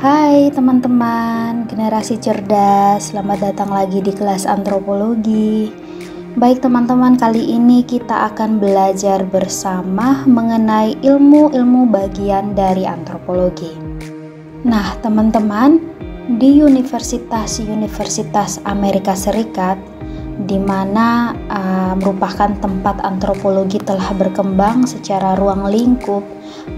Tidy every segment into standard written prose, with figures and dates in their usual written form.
Hai teman-teman, generasi cerdas, selamat datang lagi di kelas antropologi. Baik teman-teman, kali ini kita akan belajar bersama mengenai ilmu-ilmu bagian dari antropologi. Nah teman-teman, di Universitas Amerika Serikat, di mana merupakan tempat antropologi telah berkembang secara ruang lingkup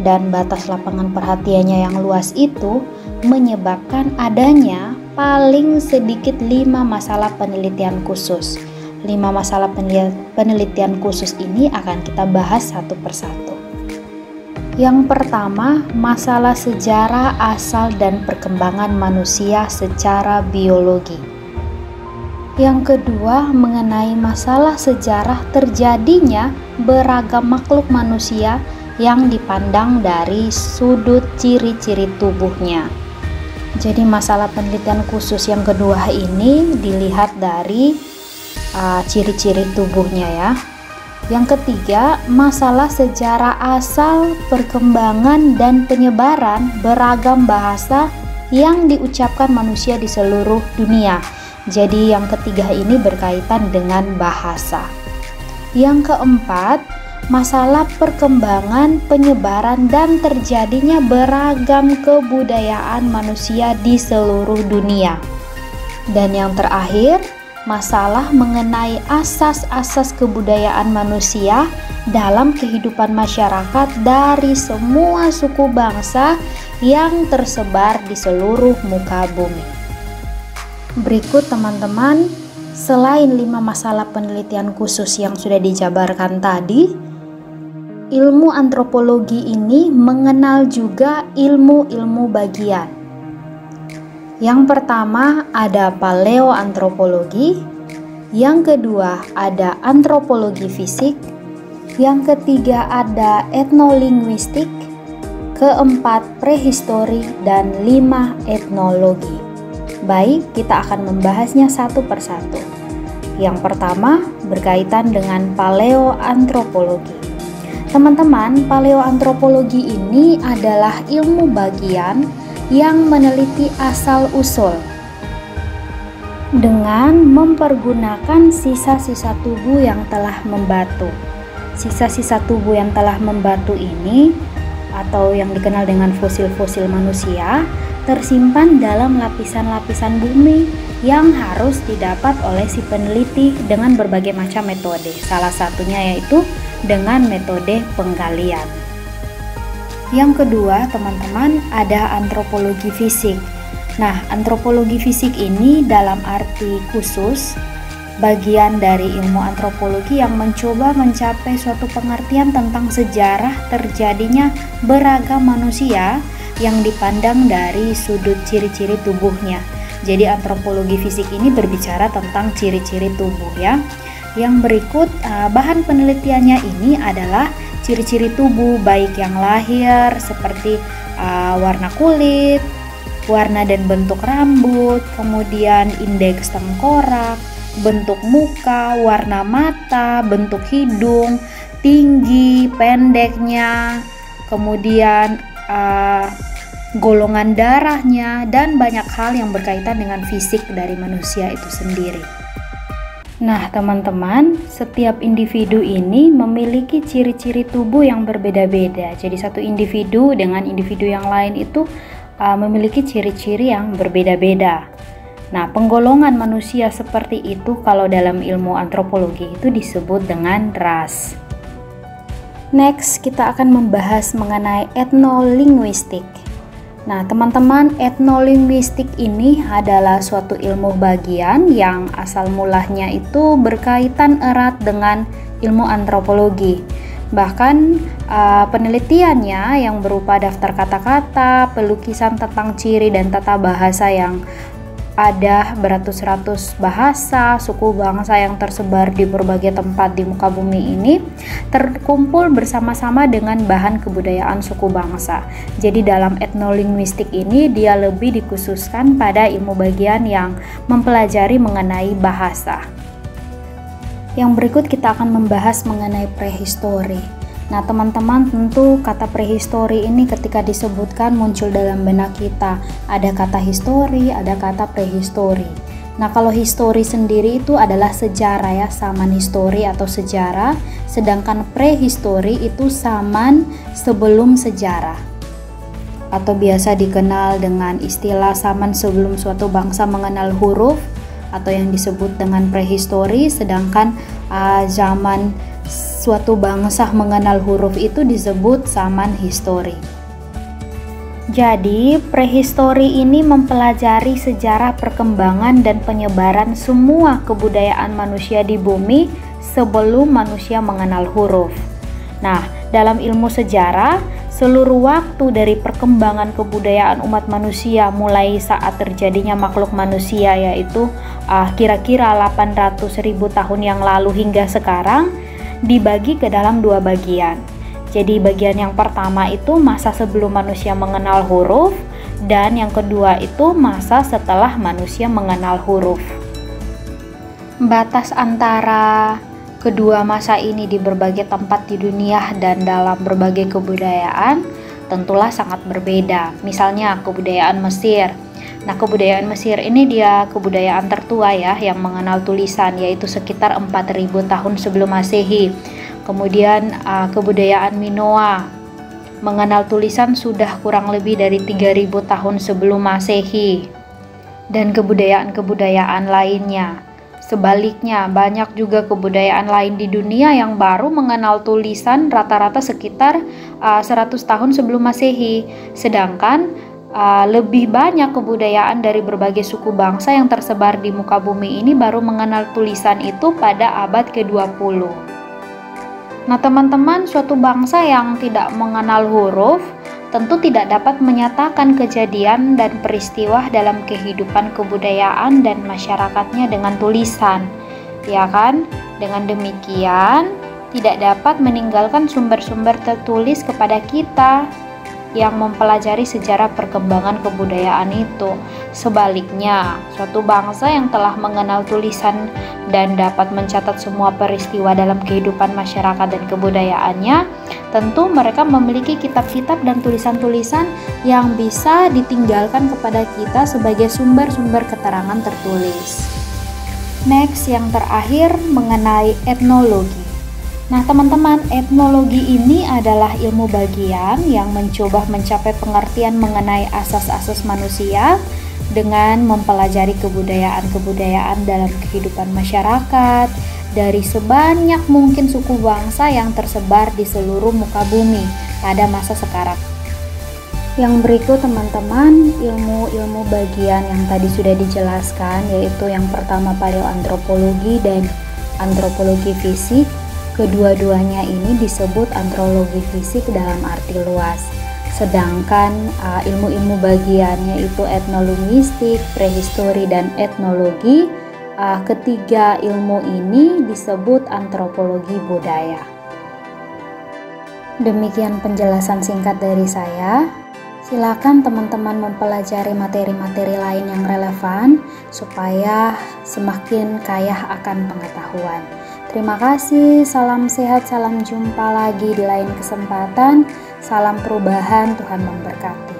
dan batas lapangan perhatiannya yang luas itu menyebabkan adanya paling sedikit 5 masalah penelitian khusus. 5 masalah penelitian khusus ini akan kita bahas satu persatu. Yang pertama, masalah sejarah asal dan perkembangan manusia secara biologi. Yang kedua, mengenai masalah sejarah terjadinya beragam makhluk manusia yang dipandang dari sudut ciri-ciri tubuhnya. Jadi masalah penelitian khusus yang kedua ini dilihat dari ciri-ciri tubuhnya ya. Yang ketiga, masalah sejarah asal, perkembangan, dan penyebaran beragam bahasa yang diucapkan manusia di seluruh dunia. Jadi yang ketiga ini berkaitan dengan bahasa. Yang keempat, masalah perkembangan, penyebaran, dan terjadinya beragam kebudayaan manusia di seluruh dunia. Dan yang terakhir, masalah mengenai asas-asas kebudayaan manusia dalam kehidupan masyarakat dari semua suku bangsa yang tersebar di seluruh muka bumi. Berikut teman-teman, selain 5 masalah penelitian khusus yang sudah dijabarkan tadi, ilmu antropologi ini mengenal juga ilmu-ilmu bagian. Yang pertama ada paleoantropologi, yang kedua ada antropologi fisik, yang ketiga ada etnolinguistik, keempat prehistori, dan 5 etnologi. Baik, kita akan membahasnya satu persatu. Yang pertama berkaitan dengan paleoantropologi. Teman-teman, paleoantropologi ini adalah ilmu bagian yang meneliti asal-usul dengan mempergunakan sisa-sisa tubuh yang telah membatu. Sisa-sisa tubuh yang telah membatu ini, atau yang dikenal dengan fosil-fosil manusia, tersimpan dalam lapisan-lapisan bumi yang harus didapat oleh si peneliti dengan berbagai macam metode. Salah satunya yaitu dengan metode penggalian. Yang kedua, teman-teman, ada antropologi fisik. Nah, antropologi fisik ini dalam arti khusus bagian dari ilmu antropologi yang mencoba mencapai suatu pengertian tentang sejarah terjadinya beragam manusia yang dipandang dari sudut ciri-ciri tubuhnya. Jadi antropologi fisik ini berbicara tentang ciri-ciri tubuh ya. Yang berikut bahan penelitiannya ini adalah ciri-ciri tubuh baik yang lahir seperti warna kulit, warna dan bentuk rambut, kemudian indeks tengkorak, bentuk muka, warna mata, bentuk hidung, tinggi, pendeknya, kemudian golongan darahnya, dan banyak hal yang berkaitan dengan fisik dari manusia itu sendiri. Nah teman-teman, setiap individu ini memiliki ciri-ciri tubuh yang berbeda-beda. Jadi satu individu dengan individu yang lain itu memiliki ciri-ciri yang berbeda-beda. Nah, penggolongan manusia seperti itu kalau dalam ilmu antropologi itu disebut dengan ras. Next, kita akan membahas mengenai etnolinguistik. Nah, teman-teman, etnolinguistik ini adalah suatu ilmu bagian yang asal mulanya itu berkaitan erat dengan ilmu antropologi. Bahkan penelitiannya yang berupa daftar kata-kata, pelukisan tentang ciri dan tata bahasa yang ada beratus-ratus bahasa, suku bangsa yang tersebar di berbagai tempat di muka bumi ini terkumpul bersama-sama dengan bahan kebudayaan suku bangsa. Jadi dalam etnolinguistik ini dia lebih dikhususkan pada ilmu bagian yang mempelajari mengenai bahasa. Yang berikut kita akan membahas mengenai prehistori. Nah, teman-teman, tentu kata prehistori ini ketika disebutkan muncul dalam benak kita. Ada kata histori, ada kata prehistori. Nah, kalau histori sendiri itu adalah sejarah ya, zaman histori atau sejarah, sedangkan prehistori itu zaman sebelum sejarah. Atau biasa dikenal dengan istilah zaman sebelum suatu bangsa mengenal huruf, atau yang disebut dengan prehistori, sedangkan zaman suatu bangsa mengenal huruf itu disebut zaman histori. Jadi, prehistori ini mempelajari sejarah perkembangan dan penyebaran semua kebudayaan manusia di bumi sebelum manusia mengenal huruf. Nah, dalam ilmu sejarah, seluruh waktu dari perkembangan kebudayaan umat manusia mulai saat terjadinya makhluk manusia, yaitu kira-kira 800.000 tahun yang lalu hingga sekarang, dibagi ke dalam dua bagian. Jadi bagian yang pertama itu masa sebelum manusia mengenal huruf, dan yang kedua itu masa setelah manusia mengenal huruf. Batas antara kedua masa ini di berbagai tempat di dunia dan dalam berbagai kebudayaan tentulah sangat berbeda. Misalnya kebudayaan Mesir. Nah, kebudayaan Mesir ini dia kebudayaan tertua ya yang mengenal tulisan, yaitu sekitar 4.000 tahun sebelum Masehi. Kemudian kebudayaan Minoa mengenal tulisan sudah kurang lebih dari 3.000 tahun sebelum Masehi. Dan kebudayaan-kebudayaan lainnya. Sebaliknya, banyak juga kebudayaan lain di dunia yang baru mengenal tulisan rata-rata sekitar 100 tahun sebelum Masehi. Sedangkan lebih banyak kebudayaan dari berbagai suku bangsa yang tersebar di muka bumi ini baru mengenal tulisan itu pada abad ke-20. Nah, teman-teman, suatu bangsa yang tidak mengenal huruf tentu tidak dapat menyatakan kejadian dan peristiwa dalam kehidupan kebudayaan dan masyarakatnya dengan tulisan, ya kan? Dengan demikian, tidak dapat meninggalkan sumber-sumber tertulis kepada kita yang mempelajari sejarah perkembangan kebudayaan itu. Sebaliknya, suatu bangsa yang telah mengenal tulisan dan dapat mencatat semua peristiwa dalam kehidupan masyarakat dan kebudayaannya, tentu mereka memiliki kitab-kitab dan tulisan-tulisan yang bisa ditinggalkan kepada kita sebagai sumber-sumber keterangan tertulis. Next, yang terakhir mengenai etnologi. Nah, teman-teman, etnologi ini adalah ilmu bagian yang mencoba mencapai pengertian mengenai asas-asas manusia dengan mempelajari kebudayaan-kebudayaan dalam kehidupan masyarakat dari sebanyak mungkin suku bangsa yang tersebar di seluruh muka bumi pada masa sekarang. Yang berikut, teman-teman, ilmu-ilmu bagian yang tadi sudah dijelaskan, yaitu yang pertama paleoantropologi dan antropologi fisik. Kedua-duanya ini disebut antropologi fisik dalam arti luas. Sedangkan ilmu-ilmu bagiannya itu etnolinguistik, prehistori, dan etnologi. Ketiga ilmu ini disebut antropologi budaya. Demikian penjelasan singkat dari saya. Silakan teman-teman mempelajari materi-materi lain yang relevan supaya semakin kaya akan pengetahuan. Terima kasih, salam sehat, salam jumpa lagi di lain kesempatan. Salam perubahan, Tuhan memberkati.